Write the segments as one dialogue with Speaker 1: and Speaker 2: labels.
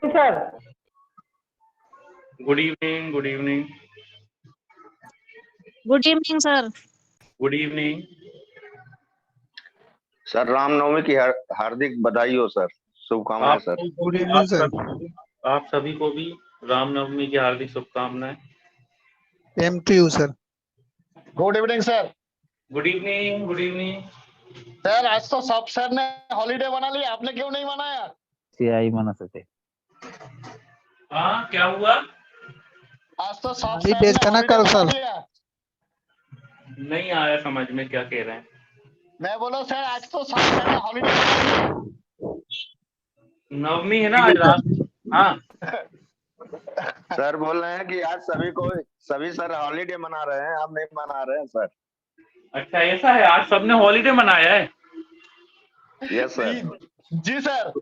Speaker 1: Sir
Speaker 2: good evening, good evening,
Speaker 3: good evening sir.
Speaker 2: Good evening.
Speaker 4: Sir Ramnavami की हार्दिक बधाई हो सर, शुभकामनाएं सर।
Speaker 5: Good evening sir.
Speaker 2: आप सभी को भी रामनवमी की हार्दिक शुभकामनाएं।
Speaker 5: Same to you sir.
Speaker 1: Good evening sir.
Speaker 2: Good evening, good evening.
Speaker 1: Sir आज तो सब सर ने हॉलीडे मना लिया, आपने क्यों नहीं मनाया?
Speaker 6: सीआई मनत होते।
Speaker 2: हाँ क्या हुआ?
Speaker 1: आज तो सब
Speaker 5: जी
Speaker 1: सर
Speaker 5: डेज
Speaker 1: ने
Speaker 5: का ना
Speaker 1: हॉलीडे
Speaker 5: कल
Speaker 1: मना
Speaker 5: सर।
Speaker 1: लिया।
Speaker 2: नहीं आया समझ में क्या कह रहे हैं।
Speaker 1: मैं बोला सर आज तो सब सर ने हॉलीडे मना लिया।
Speaker 2: नवमी है ना आज रात। हाँ
Speaker 4: सर बोल रहे हैं कि आज सभी सर हॉलीडे मना रहे हैं, आप नहीं मना रहे हैं सर।
Speaker 2: अच्छा ऐसा है, आज सबने हॉलीडे मनाया है।
Speaker 4: Yes sir.
Speaker 1: जी सर।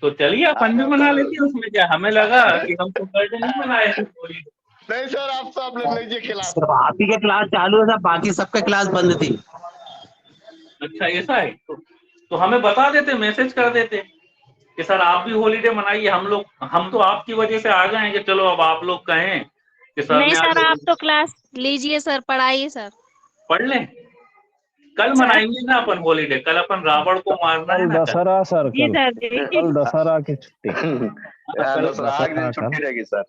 Speaker 2: तो चलिए अपन भी
Speaker 4: आज
Speaker 2: मना
Speaker 4: कल-
Speaker 2: लेते हैं, उसमें क्या। हमें लगा कि हम तो बर्थडे नहीं मनाए थे holiday।
Speaker 1: नहीं सर आप सब ले लीजिए खिलाफ।
Speaker 7: सिर्फ आप ही के क्लास चालू है, सब बाकी सबके क्लास बंद थी।
Speaker 2: अच्छा ऐसा है तो हमें बता देते, मैसेज कर देते कि सर आप भी हॉलीडे मनाइए। हम तो आपकी वजह से आ गए हैं कि चलो अब आप लोग कहें कि सर
Speaker 3: नहीं
Speaker 2: ने
Speaker 3: सर, आप
Speaker 2: आज
Speaker 3: तो क्लास लीजिए सर, पढ़ाइए सर।
Speaker 2: पढ़ लें। कल
Speaker 3: सर।
Speaker 2: मनाएंगे ना अपन हॉलीडे, कल अपन रावण को मारना है
Speaker 6: कल
Speaker 2: ना।
Speaker 6: दशहरा सर,
Speaker 3: जी सर जी।
Speaker 6: कल दशहरा की छुट्टी।
Speaker 4: यार दशहरा के दिन छुट्टी रहेगी सर।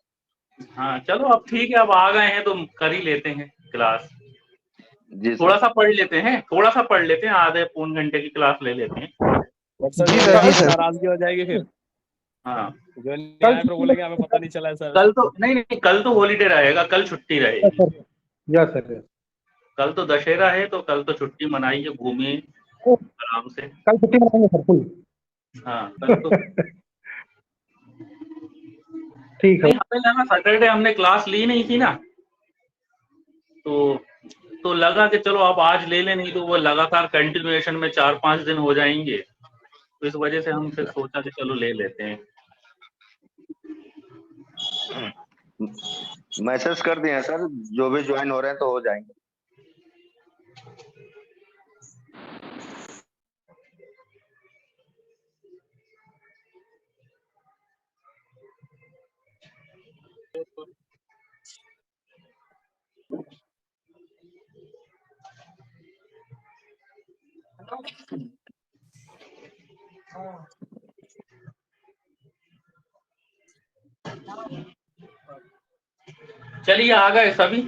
Speaker 2: हाँ चलो अब ठीक है, अब आ गए हैं तो कर ही लेते हैं क्लास।
Speaker 4: जी
Speaker 2: थोड़ा
Speaker 4: सर।
Speaker 2: सा पढ़ लेते हैं, आधे पौन घंटे की क्लास ले लेते हैं।
Speaker 5: जी सर जी सर।
Speaker 8: नाराजगी हो जाएगी फिर।
Speaker 2: हाँ
Speaker 8: जो नहीं आए फिर बोलेंगे हमें पता नहीं चला है सर।
Speaker 2: कल तो नहीं, कल तो हॉलीडे रहेगा, कल छुट्टी रहेगी।
Speaker 5: Yes sir.
Speaker 2: कल तो दशहरा है तो कल तो छुट्टी मनाइए, घूमिए आराम से।
Speaker 5: कल छुट्टी मनाएंगे सर फुल।
Speaker 2: हाँ कल तो
Speaker 5: ठीक है।
Speaker 2: नहीं, हमें लगा सैटरडे हमने क्लास ली नहीं थी ना, तो लगा कि चलो अब आज ले लें, नहीं तो वो लगातार कंटिन्यूएशन में 4-5 दिन हो जाएंगे। तो इस वजह से हम फिर सोचा कि चलो ले लेते हैं।
Speaker 4: मैसेज कर दिए हैं सर, जो भी ज्वाइन हो रहे हैं तो हो जाएंगे।
Speaker 2: चलिए आ गए सभी।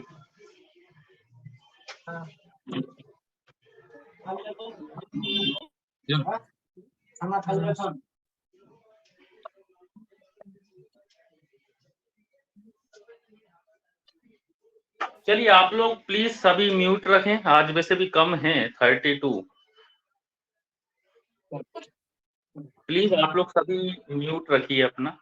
Speaker 2: चलिए आप लोग प्लीज सभी म्यूट रखें, आज वैसे भी कम हैं 32। प्लीज आप लोग सभी म्यूट रखिए अपना।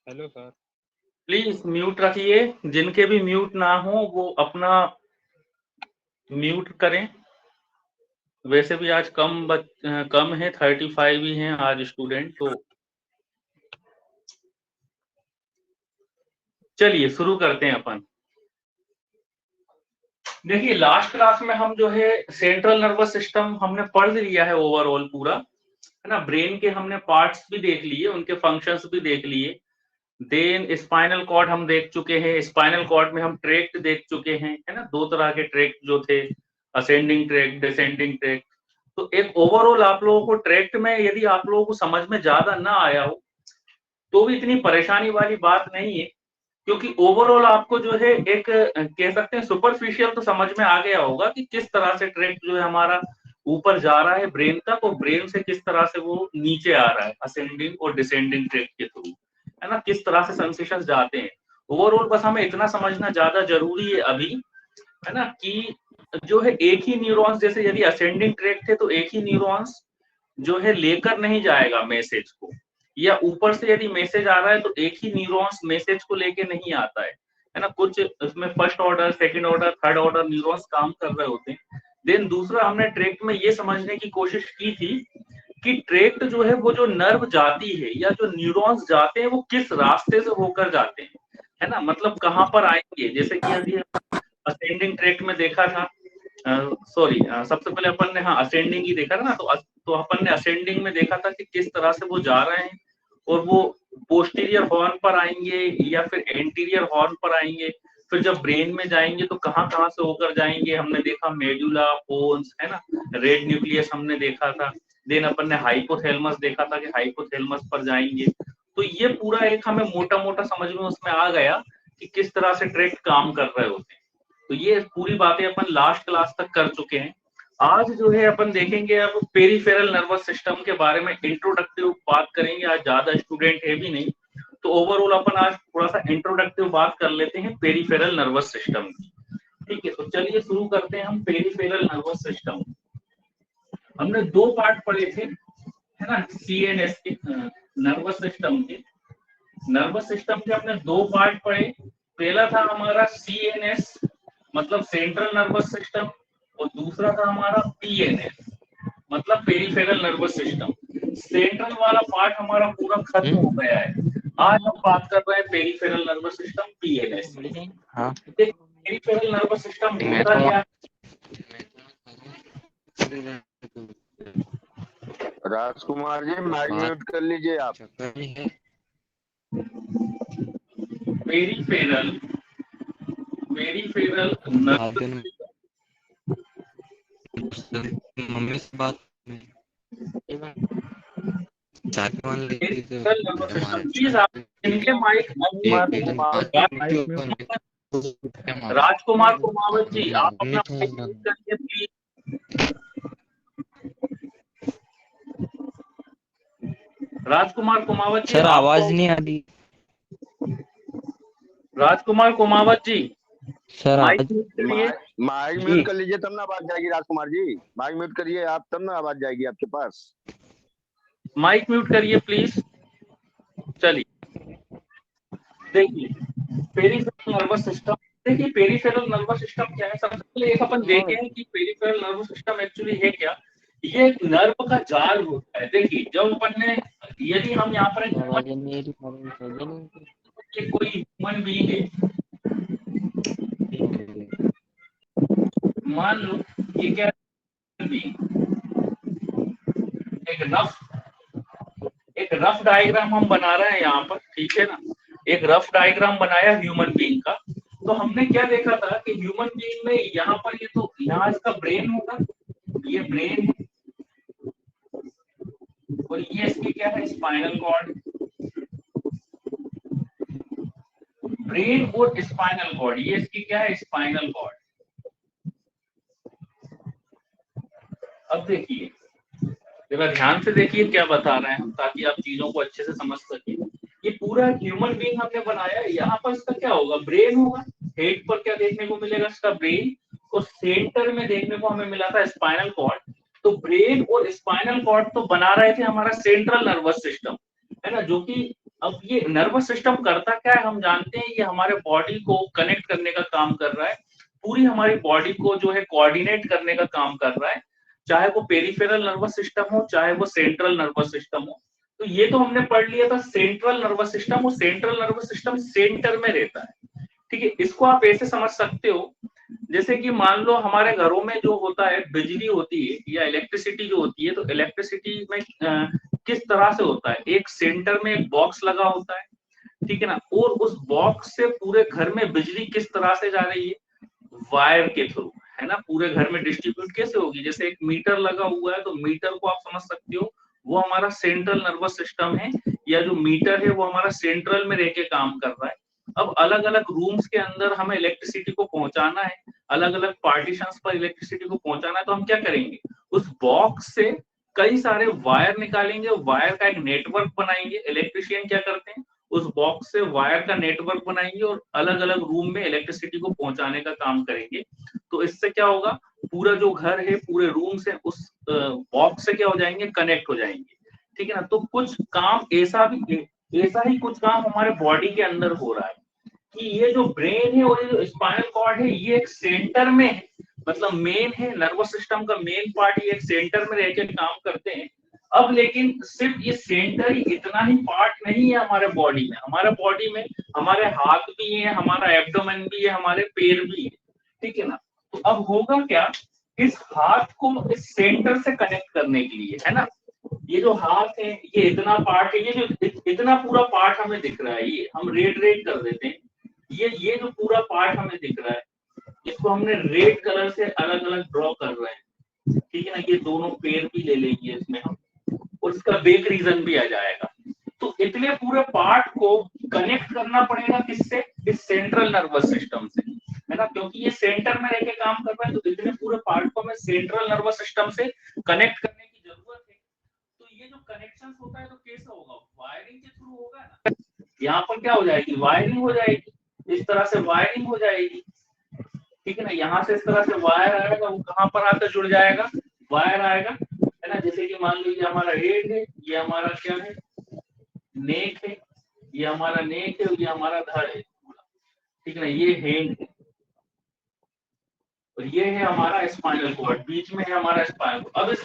Speaker 8: Hello sir.
Speaker 2: प्लीज म्यूट रखिए, जिनके भी म्यूट ना हो वो अपना म्यूट करें। वैसे भी आज कम है, 35 ही हैं आज स्टूडेंट। तो चलिए शुरू करते हैं अपन। देखिए लास्ट क्लास में हम जो है सेंट्रल नर्वस सिस्टम हमने पढ़ लिया है ओवरऑल पूरा, है ना। ब्रेन के हमने पार्ट्स भी देख लिए, उनके फंक्शंस भी देख लिए। देन स्पाइनल कॉर्ड हम देख चुके हैं। स्पाइनल कॉर्ड में हम ट्रैक्ट देख चुके हैं, है ना। 2 तरह के ट्रैक्ट जो थे, असेंडिंग ट्रैक्ट, डिसेंडिंग ट्रैक्ट। तो एक ओवरऑल आप लोगों को ट्रैक्ट में यदि आप लोगों को समझ में ज्यादा ना आया हो तो भी इतनी परेशानी वाली बात नहीं है, क्योंकि ओवरऑल आपको जो है एक कह सकते हैं सुपरफिशियल तो समझ में आ गया होगा कि किस तरह से ट्रैक्ट जो है हमारा ऊपर जा रहा है ब्रेन तक, और ब्रेन से किस तरह से वो नीचे आ रहा है असेंडिंग और डिसेंडिंग ट्रैक्ट के थ्रू। है ना, किस तरह से सेंसेशंस जाते हैं। ओवरऑल बस हमें इतना समझना ज्यादा जरूरी है अभी, है ना, कि जो है एक ही न्यूरॉन्स, जैसे यदि असेंडिंग ट्रैक थे तो एक ही न्यूरॉन्स जो है लेकर नहीं जाएगा मैसेज को, या ऊपर से यदि मैसेज आ रहा है तो एक ही न्यूरॉन्स मैसेज को लेके नहीं आता है ना, कुछ इसमें first order, second order, third order neurons काम कर रहे होते हैं। देन दूसरा हमने ट्रैक्ट में ये समझने की कोशिश की थी कि ट्रैक्ट जो है वो जो नर्व जाती है या जो न्यूरॉन्स जाते हैं वो किस रास्ते से होकर जाते हैं, है ना, मतलब कहाँ पर आएंगे। जैसे कि अभी असेंडिंग ट्रैक्ट में देखा था, सॉरी सबसे पहले अपन ने असेंडिंग ही देखा था ना, तो अपन ने असेंडिंग में देखा था कि किस तरह से वो जा रहे हैं और वो पोस्टीरियर हॉर्न पर आएंगे या फिर एंटीरियर हॉर्न पर आएंगे, फिर जब ब्रेन में जाएंगे तो कहाँ कहाँ से होकर जाएंगे। हमने देखा मेडुला, पोन्स, है ना, रेड न्यूक्लियस हमने देखा था। देन अपन ने हाइपोथैलेमस देखा था कि हाइपोथैलेमस पर जाएंगे। तो ये पूरा एक हमें मोटा मोटा समझ में उसमें आ गया कि किस तरह से ट्रैक्ट काम कर रहे होते हैं। तो ये पूरी बातें अपन लास्ट क्लास तक कर चुके हैं। आज जो है अपन देखेंगे अब पेरिफेरल नर्वस सिस्टम के बारे में इंट्रोडक्टिव बात करेंगे। आज ज्यादा स्टूडेंट है भी नहीं, तो ओवरऑल अपन आज थोड़ा सा इंट्रोडक्टिव बात कर लेते हैं पेरिफेरल नर्वस सिस्टम की। ठीक है, तो चलिए शुरू करते हैं हम पेरिफेरल नर्वस सिस्टम। हमने दो पार्ट पढ़े थे, है ना, सीएनएस के नर्वस सिस्टम के। नर्वस सिस्टम के हमने दो पार्ट पढ़े। पहला था हमारा सीएनएस मतलब सेंट्रल नर्वस सिस्टम, और दूसरा था हमारा पीएनएस मतलब पेरिफेरल नर्वस सिस्टम। सेंट्रल वाला पार्ट हमारा पूरा खत्म हो गया है। आज हम बात कर रहे हैं peripheral nervous system PNS. Peripheral nervous system होता क्या है?
Speaker 4: राजकुमार जी माइक म्यूट कर लीजिए आप।
Speaker 2: पेरिफेरल नर्वस
Speaker 9: मम्मी से बात
Speaker 2: राजकुमार कुमावत जी, आप अपना प्लीज। राजकुमार कुमावत जी,
Speaker 9: सर आवाज नहीं आ रही।
Speaker 2: Rajkumar Kumawat ji
Speaker 9: sir
Speaker 4: mike mute कर लीजिए तब ना आवाज जाएगी। राजकुमार जी माइक म्यूट करिए आप, तब ना आवाज जाएगी आपके पास।
Speaker 2: माइक म्यूट करिए प्लीज। चलिए देखिए पेरिफेरल नर्वस सिस्टम। देखिए पेरिफेरल नर्वस सिस्टम क्या है। सबसे पहले एक अपन देखे हैं कि पेरिफेरल नर्वस सिस्टम एक्चुअली है क्या। ये एक नर्व का जाल होता है। देखिए जब अपन ने, यदि हम यहाँ पर कोई ह्यूमन बीइंग है, मान लो ये क्या एक रफ डायग्राम हम बना रहे हैं यहाँ पर, ठीक है ना। एक रफ डायग्राम बनाया ह्यूमन बीइंग का। तो हमने क्या देखा था कि ह्यूमन बीइंग में यहाँ पर ये तो यहाँ इसका ब्रेन होगा, ये ब्रेन है, और ये इसकी क्या है स्पाइनल कॉर्ड। ब्रेन और स्पाइनल कॉर्ड, ये इसकी क्या है स्पाइनल कॉर्ड। अब देखिए जरा ध्यान से देखिए क्या बता रहे हैं हम, ताकि आप चीजों को अच्छे से समझ सके। ये पूरा ह्यूमन बीइंग हमने बनाया है। यहाँ पर इसका क्या होगा, ब्रेन होगा। हेड पर क्या देखने को मिलेगा, इसका ब्रेन, और सेंटर में देखने को हमें मिला था स्पाइनल कॉर्ड। तो ब्रेन और स्पाइनल कॉर्ड तो बना रहे थे हमारा सेंट्रल नर्वस सिस्टम, है ना। जो कि अब ये नर्वस सिस्टम करता क्या है हम जानते हैं, ये हमारे बॉडी को कनेक्ट करने का काम कर रहा है। पूरी हमारी बॉडी को जो है कोऑर्डिनेट करने का काम कर रहा है, चाहे वो पेरिफेरल नर्वस सिस्टम हो चाहे वो सेंट्रल नर्वस सिस्टम हो। तो ये तो हमने पढ़ लिया था सेंट्रल नर्वस सिस्टम, और सेंट्रल नर्वस सिस्टम सेंटर में रहता है। ठीक है, इसको आप ऐसे समझ सकते हो जैसे कि मान लो हमारे घरों में जो होता है बिजली होती है या इलेक्ट्रिसिटी जो होती है, तो इलेक्ट्रिसिटी में किस तरह से होता है, एक सेंटर में एक बॉक्स लगा होता है, ठीक है ना, और उस बॉक्स से पूरे घर में बिजली किस तरह से जा रही है, वायर के थ्रू, है ना। पूरे घर में डिस्ट्रीब्यूट कैसे होगी, जैसे एक मीटर लगा हुआ है तो मीटर को आप समझ सकते हो वो हमारा सेंट्रल नर्वस सिस्टम है, या जो मीटर है वो हमारा सेंट्रल में रह के काम कर रहा है। अब अलग अलग रूम्स के अंदर हमें इलेक्ट्रिसिटी को पहुंचाना है, अलग अलग पार्टीशंस पर इलेक्ट्रिसिटी को पहुंचाना है, तो हम क्या करेंगे, उस बॉक्स से कई सारे वायर निकालेंगे, वायर का एक नेटवर्क बनाएंगे। इलेक्ट्रिशियन क्या करते हैं, उस बॉक्स से वायर का नेटवर्क बनाएंगे और अलग अलग रूम में इलेक्ट्रिसिटी को पहुंचाने का काम करेंगे। तो इससे क्या होगा, पूरा जो घर है पूरे रूम से उस बॉक्स से क्या हो जाएंगे, कनेक्ट हो जाएंगे। ठीक है ना। तो कुछ काम ऐसा ही कुछ काम हमारे बॉडी के अंदर हो रहा है कि ये जो ब्रेन है और ये जो स्पाइनल कॉर्ड है ये एक सेंटर में है, मतलब मेन है, नर्वस सिस्टम का मेन पार्ट ये एक सेंटर में रहकर काम करते हैं। अब लेकिन सिर्फ ये सेंटर ही इतना ही पार्ट नहीं है हमारे बॉडी में। हमारे बॉडी में हमारे हाथ भी है, हमारा एब्डोमेन भी है, हमारे पैर भी है। ठीक है ना। तो अब होगा क्या, इस हाथ को इस सेंटर से कनेक्ट करने के लिए, है ना, ये जो हाथ है ये इतना पार्ट है, ये जो इतना पूरा पार्ट हमें दिख रहा है, ये हम रेड कर देते हैं। ये जो पूरा पार्ट हमें दिख रहा है इसको हमने रेड कलर से अलग अलग ड्रॉ कर रहे हैं। ठीक है ना। ये दोनों पैर भी ले लेंगे इसमें हम, और इसका बेक रीजन भी आ जाएगा। तो इतने पूरे पार्ट को कनेक्ट करना पड़ेगा किससे, इस सेंट्रल नर्वस सिस्टम से, है ना, क्योंकि ये सेंटर में रहकर काम कर रहा है। तो इतने पूरे पार्ट को हमें सेंट्रल नर्वस सिस्टम से कनेक्ट करने की जरूरत है। तो ये जो कनेक्शन होता है तो कैसा होगा, वायरिंग के थ्रू होगा ना। यहाँ पर क्या हो जाएगी, वायरिंग हो जाएगी, इस तरह से वायरिंग हो जाएगी। ठीक है ना। यहाँ से इस तरह से वायर आएगा, वो कहाँ पर आकर जुड़ जाएगा, वायर आएगा, है ना। जैसे कि मान लीजिए हमारा हेड है, ये हमारा क्या है, नेक है, ये हमारा नेक है, ये हमारा धड़ है। ठीक है ना। ये हेड है और ये है हमारा स्पाइनल कॉर्ड, बीच में है हमारा स्पाइनल कॉर्ड। अब इस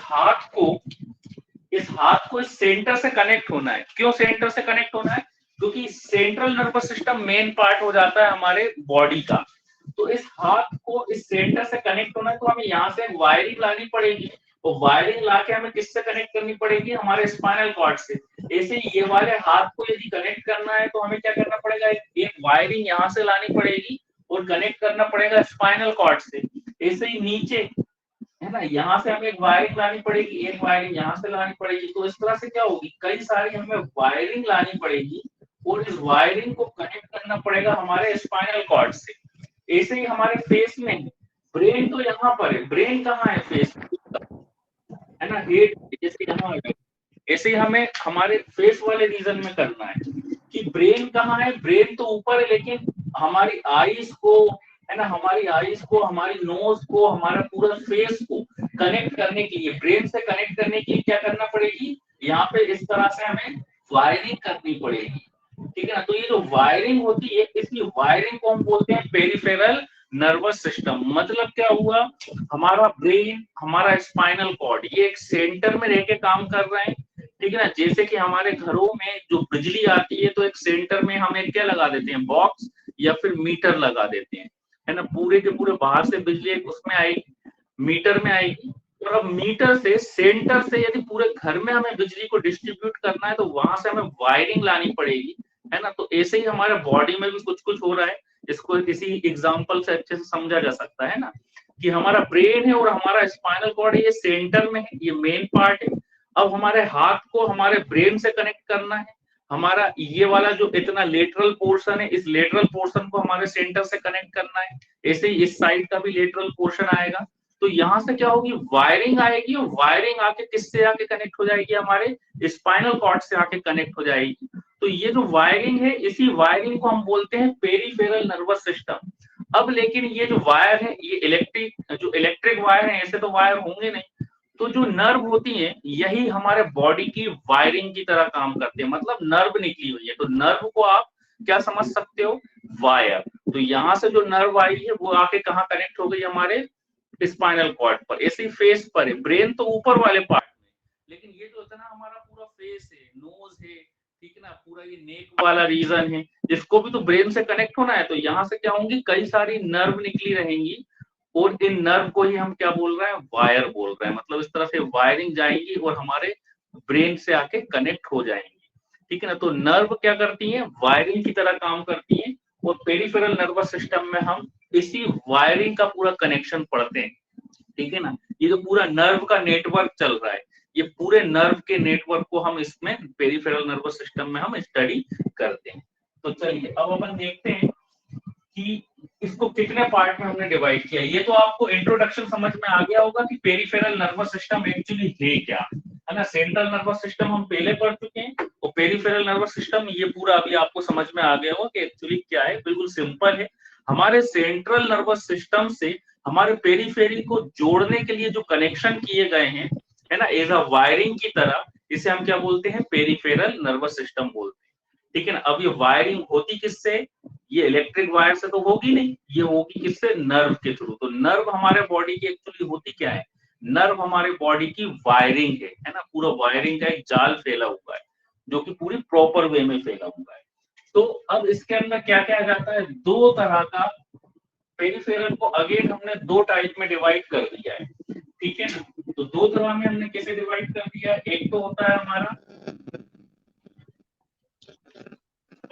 Speaker 2: हाथ को इस सेंटर से कनेक्ट होना है। क्यों सेंटर से कनेक्ट होना है, क्योंकि central nervous system main part हो जाता है हमारे बॉडी का। तो इस हाथ को इस सेंटर से कनेक्ट होना है तो हमें यहाँ से वायरिंग लानी पड़ेगी, और वायरिंग लाके हमें किससे कनेक्ट करनी पड़ेगी, हमारे स्पाइनल कॉर्ड से। ऐसे ही ये वाले हाथ को यदि कनेक्ट करना है तो हमें क्या करना पड़ेगा, एक वायरिंग यहाँ से लानी पड़ेगी और कनेक्ट करना पड़ेगा स्पाइनल कॉर्ड से। ऐसे ही नीचे, है ना, यहाँ से हमें एक वायरिंग लानी पड़ेगी, एक वायरिंग यहाँ से लानी पड़ेगी। तो इस तरह से क्या होगी, कई सारी हमें वायरिंग लानी पड़ेगी और इस वायरिंग को कनेक्ट करना पड़ेगा हमारे स्पाइनल कॉर्ड से। ऐसे ही हमारे फेस में, ब्रेन तो यहाँ पर है, ब्रेन कहाँ है, फेस, है ना, हेड जैसे यहाँ है। ऐसे ही हमें हमारे फेस वाले रीजन में करना है कि ब्रेन कहाँ है, ब्रेन तो ऊपर है, लेकिन हमारी आईज को, है ना, हमारी आईज को, हमारी नोज को, हमारा पूरा फेस को कनेक्ट करने के लिए, ब्रेन से कनेक्ट करने के लिए क्या करना पड़ेगी, यहाँ पे इस तरह से हमें वायरिंग करनी पड़ेगी। ठीक है ना। तो ये जो वायरिंग होती है, इसकी वायरिंग को हम बोलते हैं पेरिफेरल नर्वस सिस्टम। मतलब क्या हुआ, हमारा ब्रेन, हमारा स्पाइनल कॉर्ड, ये एक सेंटर में रह के काम कर रहे हैं। ठीक है ना। जैसे कि हमारे घरों में जो बिजली आती है तो एक सेंटर में हम एक क्या लगा देते हैं, बॉक्स या फिर मीटर लगा देते हैं, है ना। पूरे के पूरे बाहर से बिजली उसमें आएगी, मीटर में आएगी, और अब मीटर से, सेंटर से यदि पूरे घर में हमें बिजली को डिस्ट्रीब्यूट करना है तो वहां से हमें वायरिंग लानी पड़ेगी, है ना। तो ऐसे ही हमारे बॉडी में भी कुछ कुछ हो रहा है। इसको किसी एग्जांपल से अच्छे से समझा जा सकता है ना, कि हमारा ब्रेन है और हमारा स्पाइनल कॉर्ड है, ये सेंटर में है, ये मेन पार्ट है। अब हमारे हाथ को हमारे ब्रेन से कनेक्ट करना है, हमारा ये वाला जो इतना लेटरल पोर्शन है, इस लेटरल पोर्शन को हमारे सेंटर से कनेक्ट करना है। ऐसे ही इस साइड का भी लेटरल पोर्शन आएगा। तो यहाँ से क्या होगी, वायरिंग आएगी, और वायरिंग आके किससे आके कनेक्ट हो जाएगी, हमारे स्पाइनल कॉर्ड से आके कनेक्ट हो जाएगी। तो ये जो वायरिंग है, इसी वायरिंग को हम बोलते हैं पेरिफेरल नर्वस सिस्टम। अब लेकिन ये जो वायर है, ये इलेक्ट्रिक वायर है, ऐसे तो वायर होंगे नहीं। तो जो नर्व होती है यही हमारे बॉडी की वायरिंग की तरह काम करते हैं, मतलब नर्व निकली हुई है। तो नर्व को आप क्या समझ सकते हो, वायर। तो यहाँ से जो नर्व आई है वो आके कहाँ कनेक्ट हो गई, हमारे स्पाइनल कॉर्ड पर। ऐसे ही फेस पर है, ब्रेन तो ऊपर वाले पार्ट में, लेकिन ये जो इतना हमारा पूरा फेस है, नोज है, ठीक है ना, पूरा ये नेक वाला रीजन है, इसको भी तो ब्रेन से कनेक्ट होना है। तो यहाँ से क्या होंगी, कई सारी नर्व निकली रहेंगी, और इन नर्व को ही हम क्या बोल रहे हैं, वायर बोल रहे हैं। मतलब इस तरह से वायरिंग जाएगी और हमारे ब्रेन से आके कनेक्ट हो जाएंगी। ठीक है ना। तो नर्व क्या करती है, वायरिंग की तरह काम करती है, और पेरिफेरल नर्वस सिस्टम में हम इसी वायरिंग का पूरा कनेक्शन पढ़ते हैं। ठीक है ना। ये जो पूरा नर्व का नेटवर्क चल रहा है, ये पूरे नर्व के नेटवर्क को हम इसमें पेरिफेरल नर्वस सिस्टम में हम स्टडी करते हैं। तो चलिए अब अपन देखते हैं कि इसको कितने पार्ट में हमने डिवाइड किया। ये तो आपको इंट्रोडक्शन समझ में आ गया होगा कि पेरिफेरल नर्वस सिस्टम एक्चुअली है क्या, है ना। सेंट्रल नर्वस सिस्टम हम पहले पढ़ चुके हैं, और पेरिफेरल नर्वस सिस्टम, ये पूरा अभी आपको समझ में आ गया होगा कि एक्चुअली क्या है। बिल्कुल सिंपल है। हमारे सेंट्रल नर्वस सिस्टम से हमारे पेरिफेरी को जोड़ने के लिए जो कनेक्शन किए गए हैं, है ना, एज अ वायरिंग की तरह, इसे हम क्या बोलते हैं, पेरिफेरल नर्वस सिस्टम बोलते हैं। ठीक है ना। अब ये वायरिंग होती किससे, ये इलेक्ट्रिक वायर से तो होगी नहीं, ये होगी किससे, नर्व के थ्रू। तो नर्व हमारे बॉडी की एक्चुअली होती क्या है, नर्व हमारे बॉडी की वायरिंग है ना, पूरा वायरिंग का एक जाल फैला हुआ है जो कि पूरी प्रॉपर वे में फैला हुआ है। तो अब इसके अंदर क्या क्या आ जाता है, दो तरह का पेरिफेरल को अगेन हमने दो टाइप में डिवाइड कर दिया है। ठीक है ना। तो दो तरह में हमने कैसे डिवाइड कर दिया है, एक तो होता है हमारा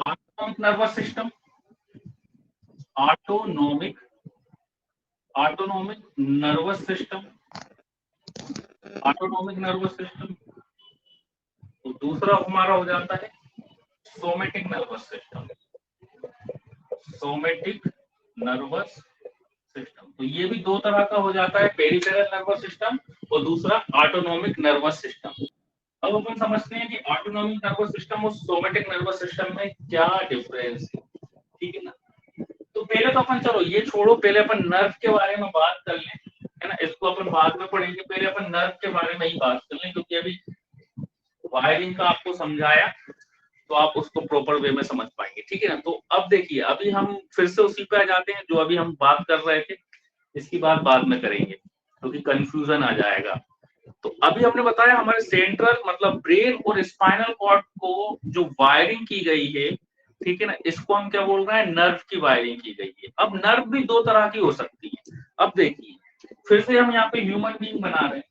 Speaker 2: autonomic nervous system, autonomic nervous system, autonomic nervous system. तो दूसरा हमारा हो जाता है somatic nervous system, somatic nervous system. तो ये भी दो तरह का हो जाता है, पेरिफेरल नर्वस सिस्टम और दूसरा ऑटोनॉमिक नर्वस सिस्टम। अब अपन समझते हैं कि ऑटोनॉमिक नर्वस सिस्टम और सोमेटिक नर्वस सिस्टम में क्या डिफरेंस है। ठीक है ना। तो पहले तो अपन, चलो ये छोड़ो, पहले अपन नर्व के बारे में बात कर लें, है ना, इसको अपन बाद में पढ़ेंगे। पहले अपन नर्व के बारे में ही बात कर लें, क्योंकि अभी वायरिंग का आपको समझाया तो आप उसको प्रॉपर वे में समझ पाएंगे। ठीक है ना। तो अब देखिए, अभी हम फिर से उसी पे आ जाते हैं जो अभी हम बात कर रहे थे, इसकी बात बाद में करेंगे क्योंकि कंफ्यूजन आ जाएगा। तो अभी हमने बताया हमारे सेंट्रल मतलब ब्रेन और स्पाइनल कॉर्ड को जो वायरिंग की गई है, ठीक है ना, इसको हम क्या बोल रहे हैं, नर्व की वायरिंग की गई है। अब नर्व भी दो तरह की हो सकती है। अब देखिए, फिर से हम यहाँ पे ह्यूमन बीइंग बना रहे हैं।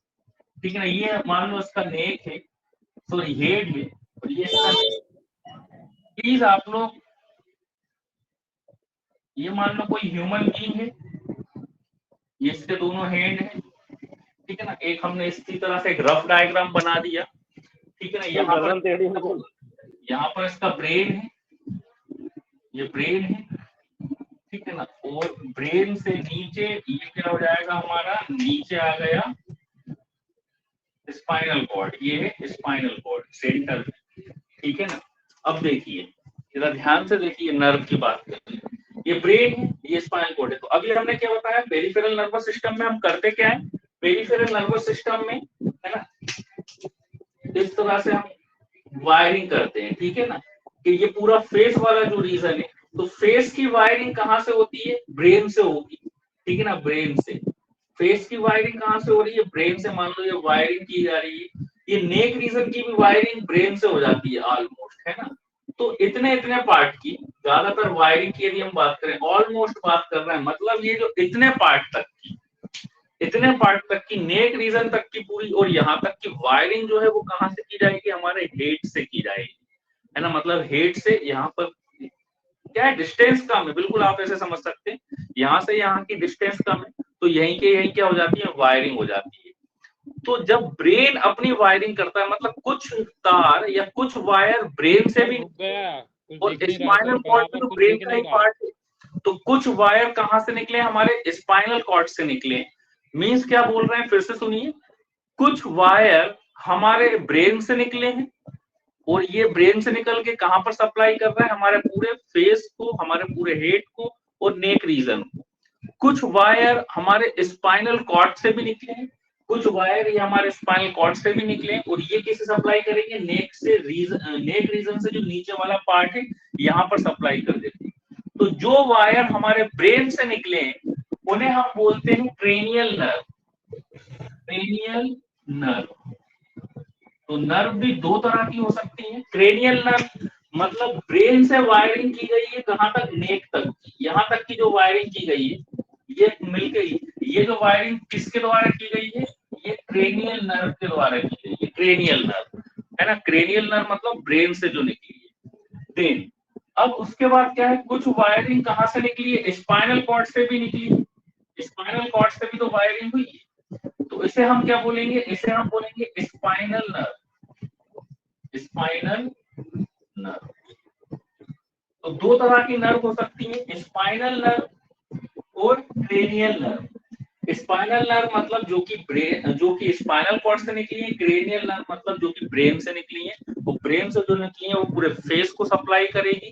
Speaker 2: ठीक है ना। ये मान लो इसका नेक है, सॉरी हेड है, और ये प्लीज आप लोग, ये मान लो कोई ह्यूमन बीइंग है, ये इसके दोनों हैंड है। ठीक है ना। एक हमने इसी तरह से एक रफ डायग्राम बना दिया। ठीक है ना। यहाँ पर इसका ब्रेन है, ये ब्रेन है। ठीक है ना। और ब्रेन से नीचे ये क्या हो जाएगा, हमारा नीचे आ गया स्पाइनल कॉर्ड, ये है स्पाइनल कॉर्ड सेंटर। ठीक है ना। अब देखिए, जरा ध्यान से देखिए, नर्व की बात करते हैं। ये ब्रेन है, ये स्पाइनल कॉर्ड है। तो अभी हमने क्या बताया, पेरिफेरल नर्वस सिस्टम में हम करते क्या है, पेरिफेरल नर्वस सिस्टम में, है ना, इस तरह से हम वायरिंग करते हैं। ठीक है ना। कि ये पूरा फेस वाला जो रीजन है, तो फेस की वायरिंग कहाँ से होती है, ब्रेन से होगी। ठीक है ना। ब्रेन से फेस की वायरिंग कहाँ से हो रही है, ब्रेन से। मान लो ये वायरिंग की जा रही है, ये नेक रीजन की भी वायरिंग ब्रेन से हो जाती है ऑलमोस्ट, है ना। तो इतने पार्ट की ज्यादातर वायरिंग की यदि हम बात करें, ऑलमोस्ट बात कर रहे हैं, मतलब ये जो इतने पार्ट तक की नेक रीजन तक की पूरी, और यहाँ तक की वायरिंग जो है वो कहाँ से की जाएगी, हमारे हेड से की जाएगी, है ना। मतलब हेड से यहाँ पर क्या है, डिस्टेंस कम है, बिल्कुल आप ऐसे समझ सकते हैं, यहाँ से यहाँ की डिस्टेंस कम है, तो यहीं क्या हो जाती है, वायरिंग हो जाती है। तो जब ब्रेन अपनी वायरिंग करता है, मतलब कुछ तार या कुछ वायर ब्रेन से भी, और स्पाइनल कॉर्ड भी तो ब्रेन का ही पार्ट है, तो कुछ वायर कहाँ से निकले, हमारे स्पाइनल कॉर्ड से निकले। मींस क्या बोल रहे हैं, फिर से सुनिए, कुछ वायर हमारे ब्रेन से निकले हैं, और ये ब्रेन से निकल के कहां पर सप्लाई कर रहा है, हमारे पूरे फेस को, हमारे पूरे हेड को और नेक रीजन को। कुछ वायर हमारे स्पाइनल कॉर्ड से भी निकले हैं, कुछ वायर ये हमारे स्पाइनल कॉर्ड से भी निकले हैं, और ये किसे सप्लाई करेंगे, नेक से नेक रीजन से जो नीचे वाला पार्ट है यहाँ पर सप्लाई कर देते हैं। तो जो वायर हमारे ब्रेन से निकले हैं उन्हें हम बोलते हैं क्रेनियल नर्व, क्रेनियल नर्व। तो नर्व भी दो तरह की हो सकती है। क्रेनियल नर्व मतलब ब्रेन से वायरिंग की गई है, कहां तक, नेक तक, यहाँ तक की जो वायरिंग की गई है, ये मिल गई। ये जो वायरिंग किसके द्वारा की गई है, ये क्रेनियल नर्व के द्वारा की गई है, क्रेनियल नर्व, है ना। क्रेनियल नर्व मतलब ब्रेन से जो निकली है। देन अब उसके बाद क्या है, कुछ वायरिंग कहाँ से निकली है, स्पाइनल कॉर्ड से भी निकली है, स्पाइनल कॉर्ड से भी तो वायरिंग हुई है। तो इसे हम क्या बोलेंगे, इसे हम बोलेंगे स्पाइनल नर्व, स्पाइनल नर्व। तो दो तरह की नर्व हो सकती है, स्पाइनल नर्व और क्रेनियल नर्व। स्पाइनल नर्व मतलब जो कि स्पाइनल कॉर्ड से निकली है। क्रेनियल नर्व मतलब जो कि ब्रेन से निकली है। वो ब्रेन से जो निकली है वो पूरे फेस को सप्लाई करेगी,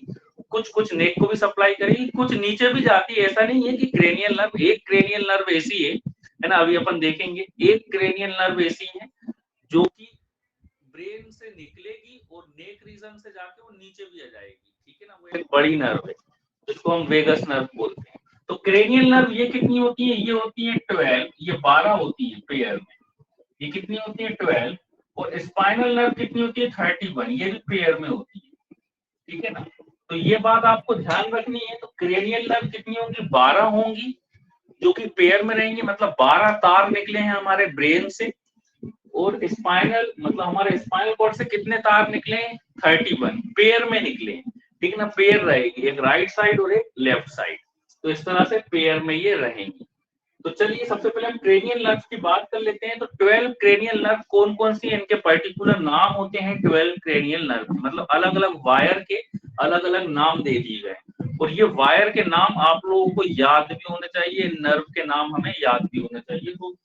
Speaker 2: कुछ नेक को भी सप्लाई करेगी, कुछ नीचे भी जाती है। ऐसा नहीं है कि क्रेनियल नर्व, एक क्रेनियल नर्व ऐसी है ना, अभी अपन देखेंगे, एक क्रेनियल नर्व ऐसी है जो कि ब्रेन से निकलेगी और नेक रीजन से जाके वो नीचे भी आ जाएगी, ठीक है ना। वो एक बड़ी नर्व है जिसको हम वेगस नर्व बोलते हैं। तो क्रेनियल नर्व ये कितनी होती है? ये होती है 12, ये 12 होती है पेयर में। ये कितनी होती है? 12। और स्पाइनल नर्व कितनी होती है? 31, ये भी पेयर में होती है, ठीक है ना। तो ये बात आपको ध्यान रखनी है। तो क्रेनियल नर्व कितनी होंगी? 12 होंगी जो कि पेयर में रहेंगी, मतलब 12 तार निकले हैं हमारे ब्रेन से। और स्पाइनल मतलब हमारे स्पाइनल कॉर्ड से कितने तार निकले? 31 पेयर में निकले, ठीक है ना। पेयर रहेगी, एक राइट साइड और एक लेफ्ट साइड। तो इस तरह से पेयर में ये रहेंगी। तो चलिए सबसे पहले हम क्रेनियल नर्व की बात कर लेते हैं। तो 12 क्रेनियल नर्व कौन कौन सी, इनके पर्टिकुलर नाम होते हैं 12 क्रेनियल नर्व, मतलब अलग अलग वायर के अलग अलग नाम दे दिए गए। और ये वायर के नाम आप लोगों को याद भी होने चाहिए, नर्व के नाम हमें याद भी होने चाहिए। तो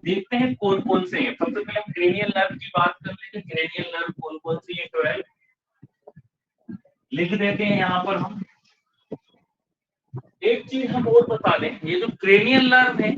Speaker 2: देखते हैं कौन कौन से हैं। सबसे पहले हम क्रेनियल नर्व की बात कर लेते हैं। क्रेनियल नर्व कौन कौन सी है? 12 लिख देते हैं यहाँ पर हम। एक चीज हम और बता दें, ये जो क्रेनियल नर्व है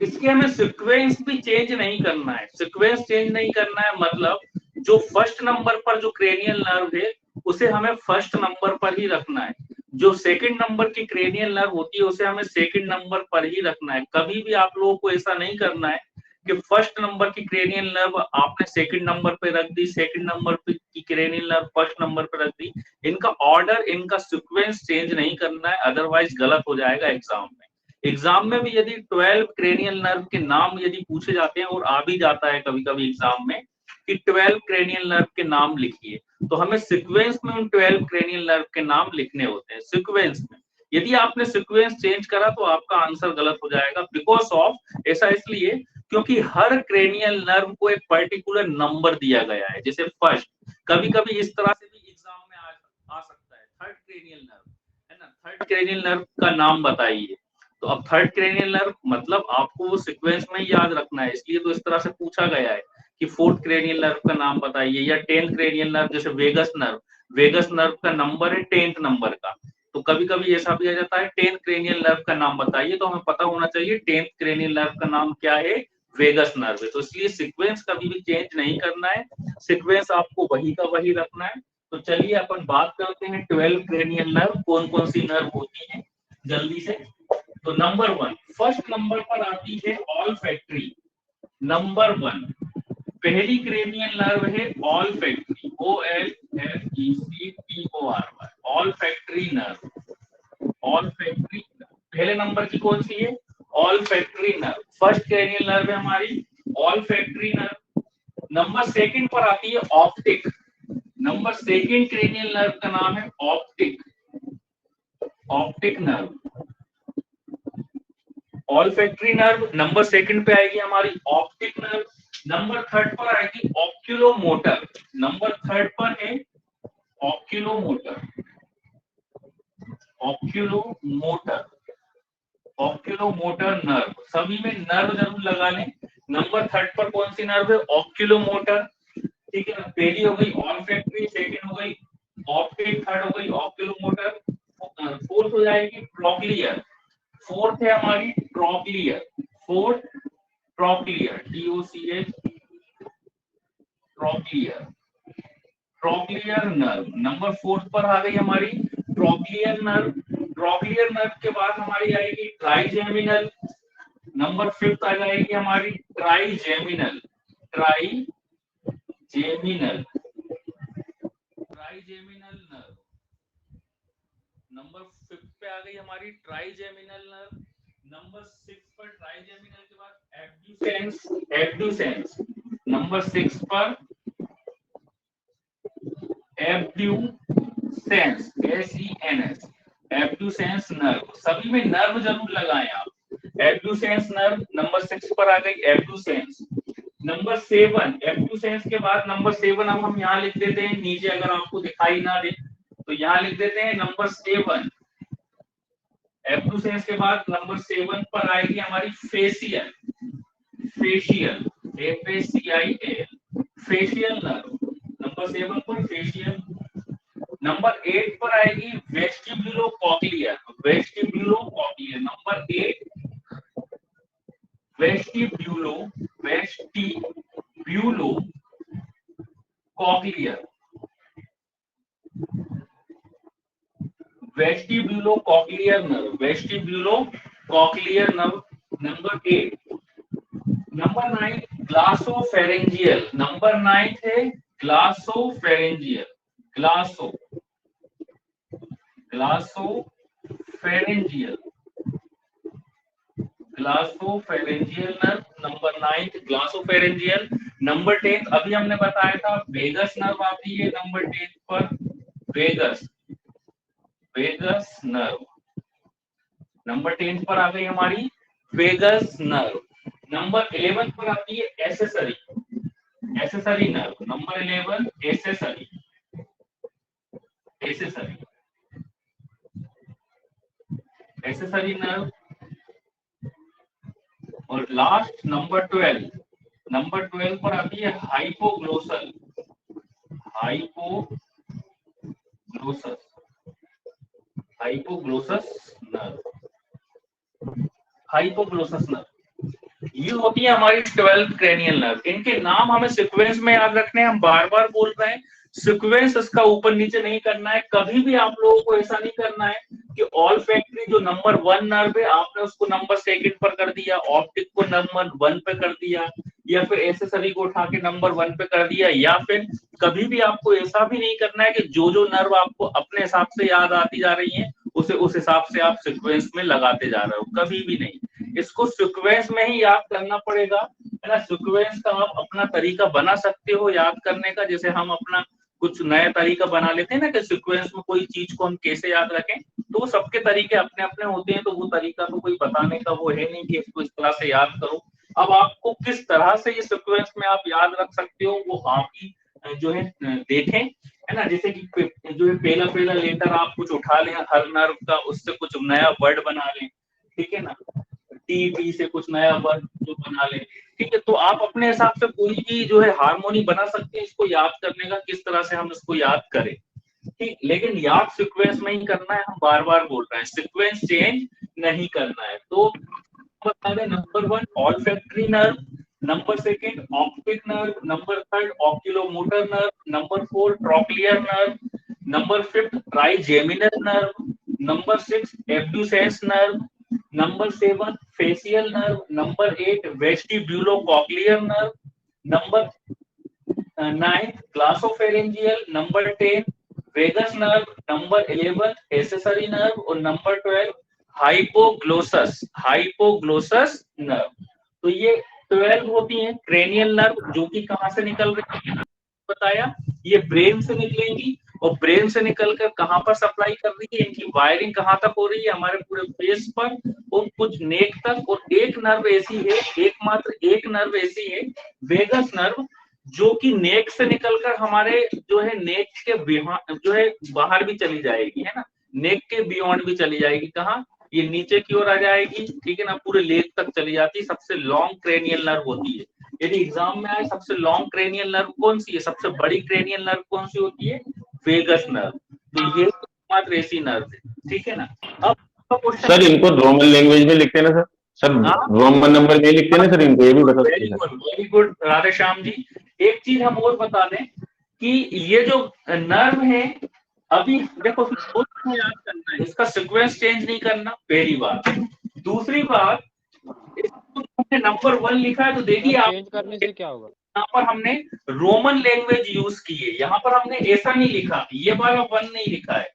Speaker 2: इसके हमें सीक्वेंस भी चेंज नहीं करना है। सीक्वेंस चेंज नहीं करना है मतलब जो फर्स्ट नंबर पर जो क्रेनियल नर्व है उसे हमें फर्स्ट नंबर पर ही रखना है। जो सेकंड नंबर की क्रेनियल नर्व होती है उसे हमें सेकंड नंबर पर ही रखना है। कभी भी आप लोगों को ऐसा नहीं करना है कि फर्स्ट नंबर की क्रेनियल नर्व आपने सेकंड नंबर पे रख दी, सेकंड नंबर की क्रेनियल नर्व फर्स्ट नंबर पे रख दी। इनका ऑर्डर, इनका सीक्वेंस चेंज नहीं करना है, अदरवाइज गलत हो जाएगा एग्जाम में। एग्जाम में भी यदि 12 क्रेनियल नर्व के नाम यदि पूछे जाते हैं, और आ भी जाता है कभी कभी एग्जाम में कि 12 क्रेनियल नर्व के नाम लिखिए, तो हमें सीक्वेंस में उन 12 क्रेनियल नर्व के नाम लिखने होते हैं सीक्वेंस में। यदि आपने सीक्वेंस चेंज करा तो आपका आंसर गलत हो जाएगा। बिकॉज ऑफ, ऐसा इसलिए क्योंकि हर क्रेनियल नर्व को एक पर्टिकुलर नंबर दिया गया है। जैसे फर्स्ट, कभी कभी इस तरह से भी एग्जाम में आ सकता है, थर्ड क्रेनियल नर्व है ना, थर्ड क्रेनियल नर्व का नाम बताइए। तो अब थर्ड क्रेनियल नर्व मतलब आपको वो सीक्वेंस में ही याद रखना है, इसलिए तो इस तरह से पूछा गया है कि फोर्थ क्रेनियल नर्व का नाम बताइए। या 10th क्रेनियल नर्व, जैसे वेगस नर्व, वेगस नर्व का नंबर है 10th नंबर का, तो कभी कभी ऐसा भी आ जाता है 10th क्रेनियल नर्व का नाम बताइए, तो हमें पता होना चाहिए 10th क्रेनियल नर्व का नाम क्या है, वेगस नर्व है। तो इसलिए सीक्वेंस कभी भी चेंज नहीं करना है, सीक्वेंस आपको वही का वही रखना है। तो चलिए अपन बात करते हैं 12 क्रेनियल नर्व कौन कौन सी नर्व होती है जल्दी से। तो नंबर 1, फर्स्ट नंबर पर आती है ऑल्फैक्टरी। नंबर 1 पहली क्रेनियल नर्व है olfactory, OLFECTORY, olfactory nerve. Olfactory पहले नंबर की कौन सी है? Olfactory nerve, first cranial nerve है हमारी ऑल्फैक्टरी नर्व। नंबर सेकंड पर आती है optic. Number second cranial nerve का नाम है optic, optic nerve. Olfactory nerve number second पे आएगी हमारी ऑप्टिक नर्व। नंबर थर्ड पर आएगी ऑक्यूलोमोटर। नंबर थर्ड पर है ऑक्यूलोमोटर, ऑक्यूलोमोटर, ऑक्यूलोमोटर नर्व। सभी में नर्व जरूर लगा लें। नंबर थर्ड पर कौन सी नर्व है? ऑक्यूलोमोटर, ठीक है ना। पहली हो गई ऑल्फैक्टरी, सेकंड हो गई ऑप्टिक, थर्ड हो गई ऑक्यूलोमोटर, फोर्थ हो जाएगी ट्रॉक्लियर। फोर्थ है हमारी trochlear, fourth trochlear, TOCH, trochlear, trochlear nerve. Number fourth पर आ गई हमारी ट्रॉक्लियर नर्व। ट्रॉक्लियर नर्व के बाद हमारी आएगी ट्राइजेमिनल। नंबर फिफ्थ आ जाएगी हमारी trigeminal, trigeminal, trigeminal nerve. Number fifth पे आ गई हमारी ट्राइजेमिनल नर्व। नंबर 6 पर ट्राइजेमिनल के बाद एब्ड्यूसेंस, एब्ड्यूसेंस। नंबर 6 पर एब्ड्यूसेंस, SENS, एब्ड्यूसेंस नर्व। सभी में नर्व जरूर लगाएं आप। एब्ड्यूसेंस नर्व नंबर 6 पर आ गई एब्ड्यूसेंस। नंबर 7, एब्ड्यूसेंस के बाद नंबर 7 अब हम यहाँ लिख देते हैं नीचे, अगर आपको दिखाई ना दे तो यहाँ लिख देते हैं नंबर 7, F2 सेंस के बाद नंबर 7 पर आएगी हमारी facial, facial FACIAL, facial nerve number 7 पर फेशियल। नंबर 8 पर आएगी vestibulo cochlear, vestibulo cochlear number 8 vestibulo, vestibulo cochlear, vestibulo cochlear nerve, vestibulo cochlear nerve number 8। Number 9 glossopharyngeal, number 9 है glossopharyngeal, glosso glossopharyngeal, glossopharyngeal nerve number 9 glossopharyngeal. Number 10 अभी हमने बताया था vagus nerve आती है नंबर 10 पर, वेगस, वेगस नर्व नंबर 10 पर आ गई हमारी वेगस नर्व। नंबर 11 पर आती है accessory, accessory nerve number 11 accessory, accessory, accessory nerve. और लास्ट नंबर 12, नंबर 12 पर आती है हाइपोग्लोसल, हाइपोग्लोसस, हाइपोग्लोसस नर्व, हाइपोग्लोसस नर्व। ये होती है हमारी 12th क्रेनियल नर्व। इनके नाम हमें सीक्वेंस में याद रखने हैं, हम बार बार बोल रहे हैं सीक्वेंस इसका ऊपर नीचे नहीं करना है। कभी भी आप लोगों को ऐसा नहीं करना है कि ऑल फैक्ट्री जो नंबर 1 नर्व है आपने उसको नंबर 2 पर कर दिया, ऑप्टिक को नंबर 1 पे कर दिया, या फिर एसेसरी को उठा के नंबर 1 पे कर दिया, या फिर कभी भी आपको ऐसा भी नहीं करना है कि जो नर्व आपको अपने हिसाब से याद आती जा रही है उसे उस हिसाब से आप सीक्वेंस में लगाते जा रहे हो, कभी भी नहीं। इसको सीक्वेंस में ही याद करना पड़ेगा, है ना। सीक्वेंस का आप अपना तरीका बना सकते हो याद करने का, जैसे हम अपना कुछ नया तरीका बना लेते हैं ना कि सीक्वेंस में कोई चीज को हम कैसे याद रखें, तो वो सबके तरीके अपने अपने होते हैं, तो वो तरीका तो कोई बताने का वो है नहीं कि इसको इस तरह से याद करो। अब आपको किस तरह से ये सीक्वेंस में आप याद रख सकते हो वो आप ही जो है देखें, है ना। जैसे कि जो है पहला पहला लेटर आप कुछ उठा लें हर नर्व का, उससे कुछ नया वर्ड बना लें, ठीक है ना। टी से कुछ नया वर्ड जो बना लें, ठीक है। तो आप अपने हिसाब से कोई भी जो है हार्मोनी बना सकते हैं इसको याद करने का, किस तरह से हम इसको याद करें, ठीक। लेकिन याद सीक्वेंस में ही करना है, हम बार बार बोल रहे हैं सीक्वेंस चेंज नहीं करना है। तो बता दें number 1 olfactory nerve, number 2 optic nerve, number 3 oculomotor nerve, number 4 trochlear nerve, number 5 trigeminal nerve, number 6 abducens nerve, number 7 facial nerve, number 8 vestibulo cochlear nerve, number 9 glossopharyngeal, number 10 vagus nerve, number 11 accessory nerve और number 12 hypoglossus, hypoglossus nerve. तो ये 12 होती हैं cranial nerve, जो कि कहां से निकल रही है बताया, ये ब्रेन से निकलेंगी और ब्रेन से निकलकर कहां पर सप्लाई कर रही है, इनकी वायरिंग कहां तक हो रही है, हमारे पूरे फेस पर और कुछ नेक तक। और एक नर्व ऐसी है, एकमात्र एक नर्व ऐसी है वेगस नर्व, जो कि नेक से निकलकर हमारे जो है नेक के जो है बाहर भी चली जाएगी, है ना। नेक के बियॉन्ड भी चली जाएगी, कहाँ, ये नीचे की ओर आ जाएगी, ठीक है ना, पूरे लेग तक चली जाती है। सबसे लॉन्ग क्रेनियल नर्व होती है। यदि एग्जाम में आए सबसे लॉन्ग क्रेनियल नर्व कौन सी है, सबसे बड़ी क्रेनियल नर्व कौन सी होती है, वेगस नर्व। तो ये मात्र ऐसी नर्व है, ठीक है ना। अब
Speaker 10: सर इनको रोमन लैंग्वेज में लिखते हैं ना सर रोमन नंबर में लिखते हैं ना सर इनको, ये भी बता सकते हैं।
Speaker 2: Very good Radhe Shyam ji. एक चीज हम और बता दें कि ये जो नर्व है, अभी देखो याद करना है, इसका सीक्वेंस चेंज नहीं करना, पहली बात। दूसरी बात, हमने नंबर 1 लिखा है तो देखिए आप
Speaker 8: चेंज करने से क्या होगा,
Speaker 2: यहाँ पर हमने रोमन लैंग्वेज यूज की है, यहाँ पर हमने ऐसा नहीं लिखा, ये वाला 1 नहीं लिखा है,